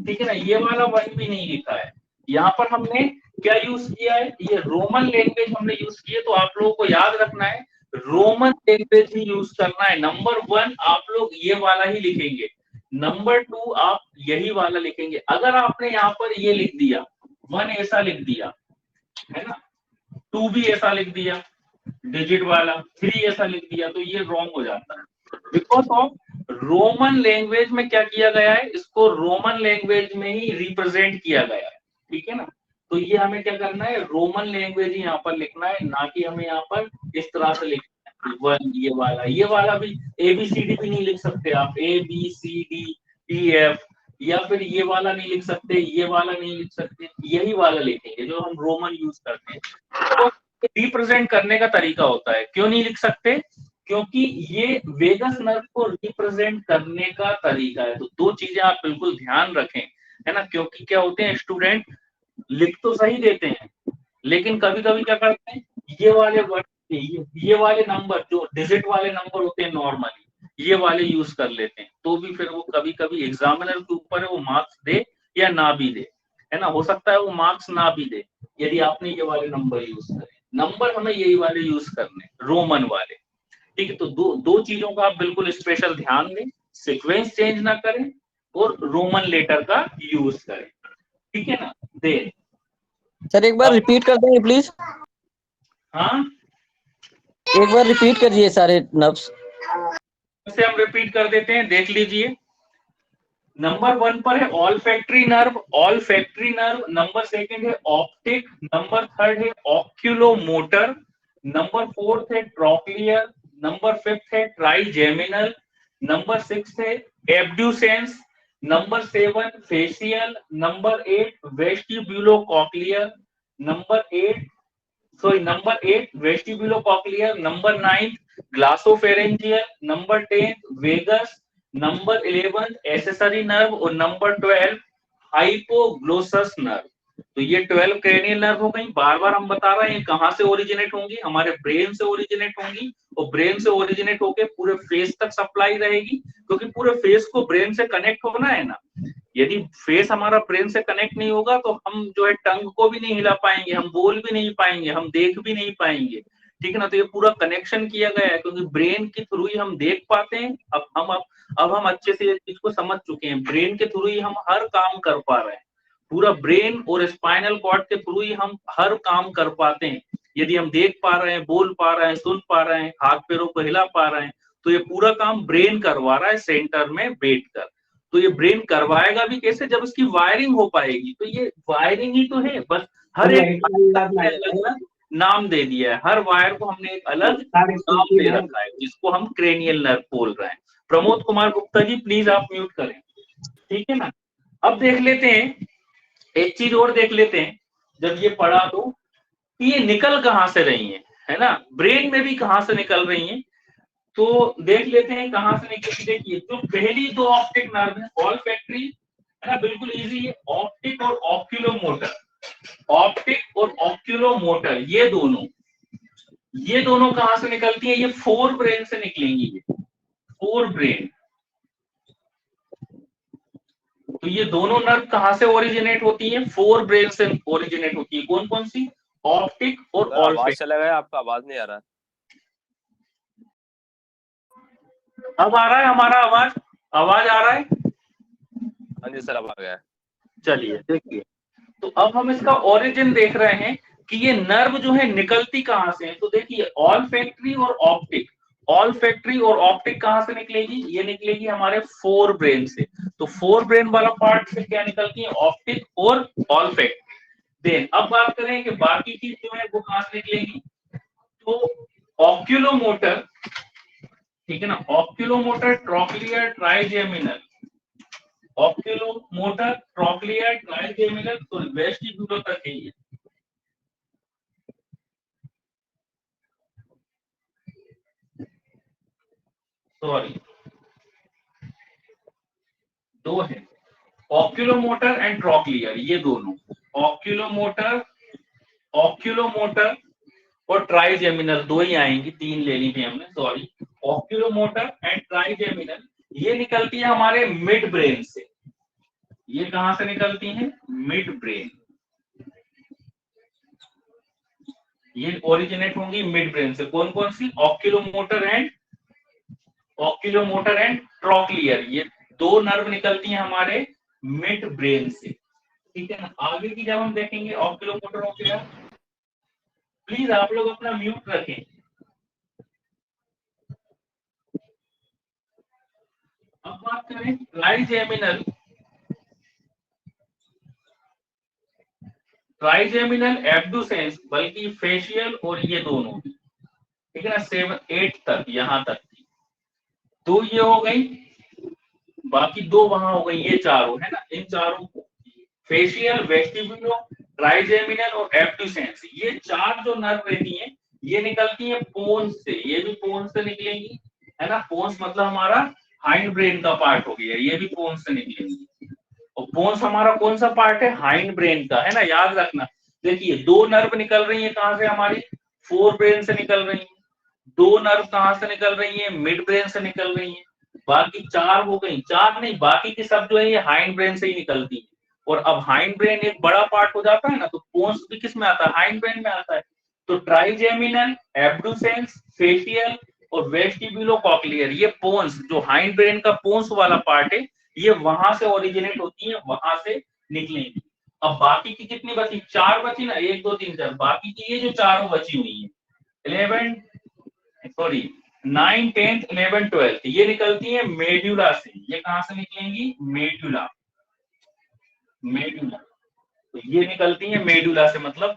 Speaker 2: ठीक है ना, ये वाला 1 भी नहीं लिखा है। यहाँ पर हमने क्या यूज किया है, ये रोमन लैंग्वेज हमने यूज की है। तो आप लोगों को याद रखना है रोमन लैंग्वेज ही यूज करना है। नंबर 1 आप लोग ये वाला ही लिखेंगे, नंबर 2 आप यही वाला लिखेंगे। अगर आपने यहाँ पर ये लिख दिया 1 ऐसा लिख दिया, है ना, 2 भी ऐसा लिख दिया डिजिट वाला, 3 ऐसा लिख दिया, तो ये रॉन्ग हो जाता है। बिकॉज ऑफ रोमन लैंग्वेज में क्या किया गया है, इसको रोमन लैंग्वेज में ही रिप्रेजेंट किया गया है, ठीक है ना। तो ये हमें क्या करना है, रोमन लैंग्वेज ही यहाँ पर लिखना है, ना कि हमें यहाँ पर इस तरह से लिखना है वन, ये वाला भी ABCD भी नहीं लिख सकते आप, ABCDEF, या फिर ये वाला नहीं लिख सकते, ये वाला नहीं लिख सकते, यही वाला लिखेंगे जो हम रोमन यूज करते हैं। तो रिप्रेजेंट करने का तरीका होता है, क्यों नहीं लिख सकते, क्योंकि ये वेगस नर्व को रिप्रेजेंट करने का तरीका है। तो दो चीजें आप बिल्कुल ध्यान रखें, है ना, क्योंकि क्या होते हैं स्टूडेंट लिख तो सही देते हैं, लेकिन कभी कभी क्या करते हैं, ये वाले वर्ड, ये वाले नंबर जो डिजिट वाले नंबर होते हैं नॉर्मली, ये वाले यूज कर लेते हैं, तो भी फिर वो कभी कभी एग्जामिनर के ऊपर है वो मार्क्स दे या ना भी दे, है ना, हो सकता है वो मार्क्स ना भी दे यदि आपने ये वाले नंबर यूज करे। नंबर हमें यही वाले यूज करने, रोमन वाले, ठीक है। तो दो चीजों का आप बिल्कुल स्पेशल ध्यान दें, सीक्वेंस चेंज ना करें और रोमन लेटर का यूज करें, ठीक है ना। दे
Speaker 9: सर एक बार रिपीट कर देंगे प्लीज,
Speaker 2: हाँ,
Speaker 9: एक बार रिपीट करिए सारे नर्व्स।
Speaker 2: से हम रिपीट कर देते हैं, देख लीजिए। नंबर 1 पर है all factory nerve, all factory nerve. Number 2 है ऑप्टिक, नंबर 3 है ऑक्यूलोमोटर, नंबर 4 है ट्रॉक्लियर, नंबर 5 है ट्राइजेमिनल, नंबर 6 है abducens, number 7 facial, number 8 vestibulocochlear, number 8 vestibulocochlear, number 9 glossopharyngeal, number 10 vagus, number 11 accessory nerve और नंबर 12 हाइपोग्लोसस नर्व। तो ये 12 cranial nerve हो गई। बार बार हम बता रहे हैं कहां से ओरिजिनेट होंगी, हमारे ब्रेन से ओरिजिनेट होंगी, और ब्रेन से ओरिजिनेट होके पूरे फेस तक सप्लाई रहेगी, क्योंकि पूरे फेस को ब्रेन से कनेक्ट होना है ना। यदि फेस हमारा ब्रेन से कनेक्ट नहीं होगा तो हम जो है टंग को भी नहीं हिला पाएंगे, हम बोल भी नहीं पाएंगे, हम देख भी नहीं पाएंगे, ठीक है ना। तो ये पूरा कनेक्शन किया गया है, क्योंकि ब्रेन के थ्रू ही हम देख पाते हैं। अब हम अच्छे से इस चीज को समझ चुके हैं, ब्रेन के थ्रू ही हम हर काम कर पा रहे हैं, पूरा ब्रेन और स्पाइनल कॉर्ड के थ्रू ही हम हर काम कर पाते हैं। यदि हम देख पा रहे हैं, बोल पा रहे हैं, सुन पा रहे हैं, हाथ पैरों को हिला पा रहे हैं, तो ये पूरा काम ब्रेन करवा रहा है सेंटर में बैठकर। तो ये ब्रेन करवाएगा भी कैसे, जब इसकी वायरिंग हो पाएगी। तो ये वायरिंग ही तो है, बस हर एक अलग नाम दे दिया है, हर वायर को हमने एक अलग नाम दे रखा है, जिसको हम क्रेनियल नर्व बोल रहे हैं। प्रमोद कुमार गुप्ता जी प्लीज आप म्यूट करें, ठीक है ना। अब देख लेते हैं, एक चीज और देख लेते हैं, जब ये पढ़ा तो ये निकल कहां से रही है ना, ब्रेन में भी कहां से निकल रही है, तो देख लेते हैं कहां से निकली। देखिए जो पहली दो ऑप्टिक नर्व है, ऑल फैक्ट्री, है ना, बिल्कुल इजी है, ऑप्टिक और ऑक्यूलोमोटर, ऑप्टिक और ऑक्यूलोमोटर, ये दोनों कहां से निकलती है, ये फोर ब्रेन से निकलेंगी, ये फोर ब्रेन। तो ये दोनों नर्व कहां से ओरिजिनेट होती है, फोर ब्रेन से ओरिजिनेट होती है। कौन कौन सी, ऑप्टिक और ऑल फैक्ट्री।
Speaker 8: चला गया, आपका आवाज नहीं आ रहा।
Speaker 2: अब आ रहा है हमारा आवाज आ रहा है।
Speaker 8: हाँ जी सर, अब आ गया।
Speaker 2: चलिए देखिए, तो अब हम इसका ओरिजिन देख रहे हैं कि ये नर्व जो है निकलती कहां से है। तो देखिए ऑल फैक्ट्री और ऑप्टिक, ऑल फैक्ट्री और ऑप्टिक कहां से निकलेगी, ये निकलेगी हमारे फोर ब्रेन से। तो फोर ब्रेन वाला पार्ट से क्या निकलती है, ऑप्टिक और ऑल फैक्ट्री। देन अब बात करें कि बाकी चीज जो है वो कहां से निकलेगी, तो ऑक्यूलोमोटर, ठीक है ना, oculomotor, trochlear, trigeminal, oculomotor, trochlear, trigeminal, तो वेस्टिब्यूलो तक है ये। सॉरी, दो है, ऑक्यूलोमोटर एंड ट्रॉक्लियर, ये दोनों, ऑक्यूलोमोटर और ट्राइजेमिनल, दो ही आएंगी, तीन ले ली थी हमने, सॉरी। ऑक्यूलोमोटर एंड ट्राइजेमिनल ये निकलती है हमारे मिड ब्रेन से। ये कहां से निकलती हैं, मिड ब्रेन, ये ओरिजिनेट होंगी मिड ब्रेन से। कौन कौन सी, ऑक्यूलोमोटर एंड ट्रॉक्लियर, ये दो नर्व निकलती हैं हमारे मिड ब्रेन से, ठीक है ना। आगे की जब हम देखेंगे ऑक्यूलोमोटर, प्लीज आप लोग अपना म्यूट रखें। अब बात करें ट्राइजेमिनल, ट्राइजेमिनल एब्डुसेंस बल्कि फेशियल और ये दोनों, ठीक है ना, 7 8 तक, यहाँ तक दो ये हो गई, बाकी दो वहां हो गई, ये चारों है ना, इन चारों को फेशियल, वेस्टिबुलो, ट्राइजेमिनल और एब्डुसेंस, ये चार जो नर्व रहती हैं ये निकलती है पोन्स से, ये भी पोन्स से निकलेंगी, है ना। पोन्स मतलब हमारा हाइंड ब्रेन का पार्ट हो गया, ये भी पोन्स से निकलेंगी। और पोन्स हमारा कौन सा पार्ट है, हाइंड ब्रेन का, है ना, याद रखना। देखिए दो नर्व निकल रही है कहां से, हमारी फोर ब्रेन से निकल रही है, दो नर्व कहां से निकल रही है, मिड ब्रेन से निकल रही है, बाकी चार हो गई, चार नहीं बाकी की सब जो है ये हाइंड ब्रेन से ही निकलती है। और अब हाइंड ब्रेन एक बड़ा पार्ट हो जाता है ना, तो पोन्स भी किस में आता है, हाइंड ब्रेन में आता है। तो ट्राइजेमिनल, एब्डुसेंस, फेशियल और वेस्टिब्युलोकॉक्लियर, ये पोन्स जो हाइंड ब्रेन का पोन्स वाला पार्ट है, ये वहां से ओरिजिनेट होती है, वहां से निकलेंगी। अब बाकी की कितनी बची, चार बची ना, 1 2 3 4, बाकी की ये जो चारों बची हुई है 9 10 11 12 ये निकलती है मेड्यूला से। ये कहां से निकलेंगी, मेड्यूला, मेड्यूला, तो ये निकलती है मेड्यूला से। मतलब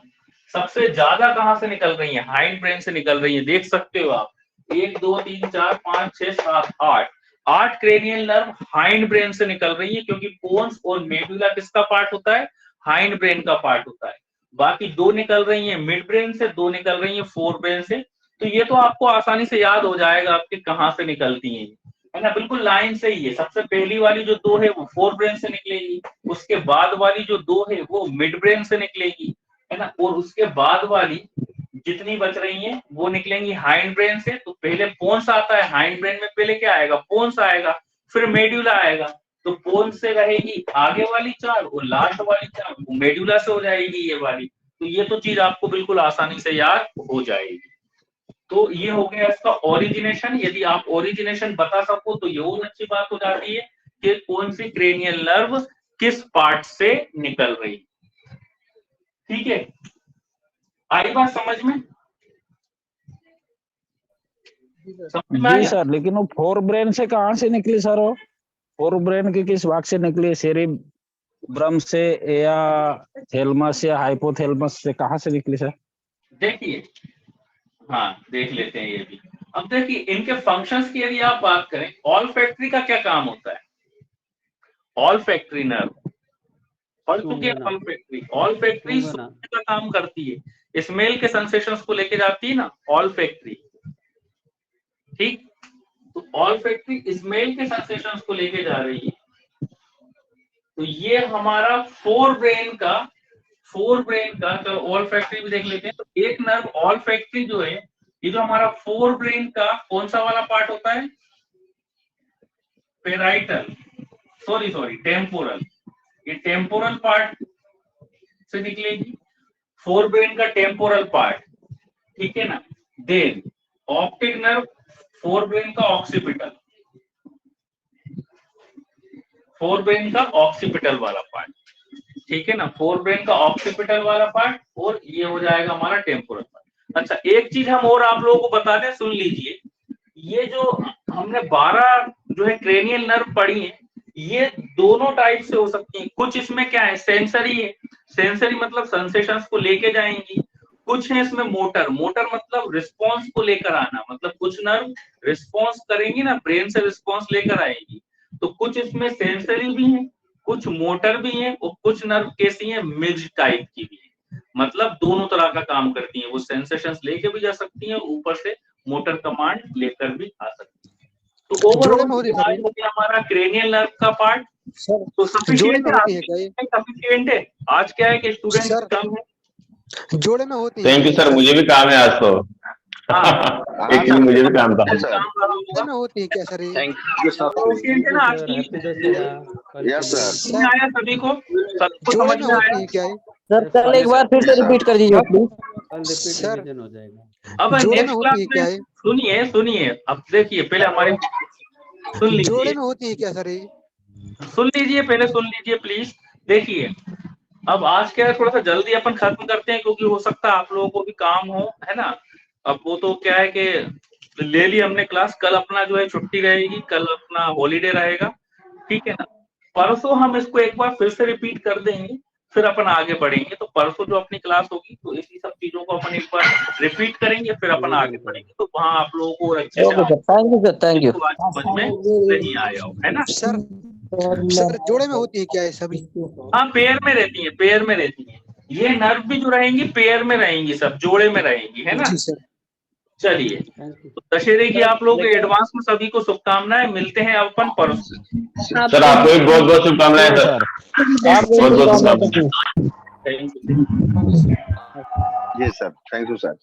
Speaker 2: सबसे ज्यादा कहां से निकल रही है, हाइंड ब्रेन से निकल रही है। देख सकते हो आप 1 2 3 4 5 6 7 8 क्रेनियल नर्व हाइंड ब्रेन से निकल रही है, क्योंकि पोन्स और मेडुला किसका पार्ट होता है, हाइंड ब्रेन का पार्ट होता है। बाकी दो निकल रही हैं मिड ब्रेन से, दो निकल रही हैं फोर ब्रेन से। तो ये तो आपको आसानी से याद हो जाएगा आपके कहां से निकलती हैं, है ना, बिल्कुल लाइन से ही है। सबसे पहली वाली जो दो है वो फोर ब्रेन से निकलेगी, उसके बाद वाली जो दो है वो मिड ब्रेन से निकलेगी, है ना, और उसके बाद वाली जितनी बच रही हैं वो निकलेंगी हाइंड ब्रेन से। तो पहले पोन्स आता है, हाइंड ब्रेन में पहले क्या आएगा, पोन्स आएगा, फिर मेड्यूला आएगा। तो पोन्स से रहेगी आगे वाली चार और लास्ट वाली चार मेड्यूला से हो जाएगी ये वाली। तो ये तो चीज आपको बिल्कुल आसानी से याद हो जाएगी। तो ये हो गया इसका ओरिजिनेशन। यदि आप ओरिजिनेशन बता सको तो ये और अच्छी बात हो जाती है कि कौन सी क्रेनियल नर्व किस पार्ट से निकल रही। ठीक है, आई बात समझ में?
Speaker 6: जी सर, लेकिन वो फोर ब्रेन से कहाँ से निकली सर? वो फोर ब्रेन के किस भाग से निकली, सेरिब्रम से या थैलेमस या हाइपोथैलेमस से, कहाँ से निकली सर?
Speaker 2: देखिए, हाँ देख लेते हैं ये भी। अब देखिए इनके फंक्शंस की यदि आप बात करें, ऑल्फैक्टरी का क्या काम होता है, ऑल्फैक्टरी नर्व, ऑल्फैक्टरी का काम करती है, स्मेल के सेंसेशंस को लेके जाती है ना ऑल्फैक्टरी। ठीक, तो ऑल्फैक्टरी स्मेल के सेंसेशंस को लेके जा रही है। तो ये हमारा फोर ब्रेन का चलो ऑल्फैक्टरी भी देख लेते हैं। तो एक नर्व ऑल्फैक्टरी जो है, ये जो हमारा फोर ब्रेन का कौन सा वाला पार्ट होता है, पेराइटल, सॉरी टेम्पोरल, ये टेम्पोरल पार्ट से निकलेगी, फोर ब्रेन का टेम्पोरल पार्ट, ठीक है ना। Then optic nerve, forebrain का ऑक्सीपिटल, फोर ब्रेन का ऑक्सीपिटल वाला पार्ट, ठीक है ना, फोर ब्रेन का ऑक्सीपिटल वाला पार्ट, और ये हो जाएगा हमारा टेम्पोरल पार्ट। अच्छा, एक चीज हम और आप लोगों को बता दें, सुन लीजिए, ये जो हमने 12 जो है क्रेनियल नर्व पढ़ी है, ये दोनों टाइप से हो सकती है। कुछ इसमें क्या है, सेंसरी है, सेंसरी मतलब सेंसेशंस को लेके जाएंगी। कुछ है इसमें मोटर, मोटर मतलब रिस्पॉन्स को लेकर आना, मतलब कुछ नर्व रिस्पॉन्स करेंगी ना, ब्रेन से रिस्पॉन्स लेकर आएगी। तो कुछ इसमें सेंसरी भी है, कुछ मोटर भी है, और कुछ नर्व कैसी है, मिक्स्ड टाइप की भी है, मतलब दोनों तरह का काम करती है। वो सेंसेशंस लेके भी जा सकती है, ऊपर से मोटर कमांड लेकर भी आ सकती है। तो ओवरऑल हो गया हमारा क्रेनियल नर्व का पार्ट। तो सफिशिएंट है। आज क्या है कि स्टूडेंट कम है,
Speaker 5: जोड़े में होती है।
Speaker 10: थैंक यू सर, मुझे भी काम है आज तो। एक्चुअली मुझे भी काम था।
Speaker 5: में होती है क्या sir?
Speaker 8: Thank you sir.
Speaker 4: Yes sir.
Speaker 2: आया सभी को, सबको समझ में आया
Speaker 5: क्या है
Speaker 9: सर? कल एक बार फिर से रिपीट कर दीजिए प्लीज
Speaker 5: सर?
Speaker 2: अब नेक्स्ट क्लास में सुनिए, अब देखिए पहले हमारे सुन लीजिए,
Speaker 5: जोड़े में होती है क्या सर?
Speaker 2: सुन लीजिए पहले, सुन लीजिए प्लीज। देखिए अब आज क्या है, थोड़ा सा जल्दी अपन खत्म करते हैं, क्योंकि हो सकता है आप लोगों को भी काम हो, है ना। अब वो तो क्या है कि ले ली हमने क्लास, कल अपना जो है छुट्टी रहेगी, कल अपना हॉलीडे रहेगा, ठीक है ना। परसों हम इसको एक बार फिर से रिपीट कर देंगे, फिर अपन आगे बढ़ेंगे। तो परसों जो अपनी क्लास होगी तो इसी सब चीजों को अपन एक बार रिपीट करेंगे, फिर अपन आगे बढ़ेंगे। तो वहाँ आप लोगों को और अच्छे
Speaker 9: okay sir, thank you sir, thank you.
Speaker 2: समझ में नहीं आया हो, है ना?
Speaker 5: सर जोड़े में होती है क्या ये सभी?
Speaker 2: हाँ, पेयर में रहती है, पेयर में रहती है। ये नर्व भी जो रहेंगी पेयर में रहेंगी, सब जोड़े में रहेंगी, है ना?
Speaker 5: जी सर।
Speaker 2: चलिए, तो दशहरे की आप लोग एडवांस में सभी को शुभकामनाएं। मिलते हैं अब अपन परसों।
Speaker 10: सर आपको भी बहुत बहुत शुभकामनाएं सर, बहुत बहुत शुभकामनाएं।
Speaker 2: Thank you.
Speaker 4: जी सर, थैंक यू सर।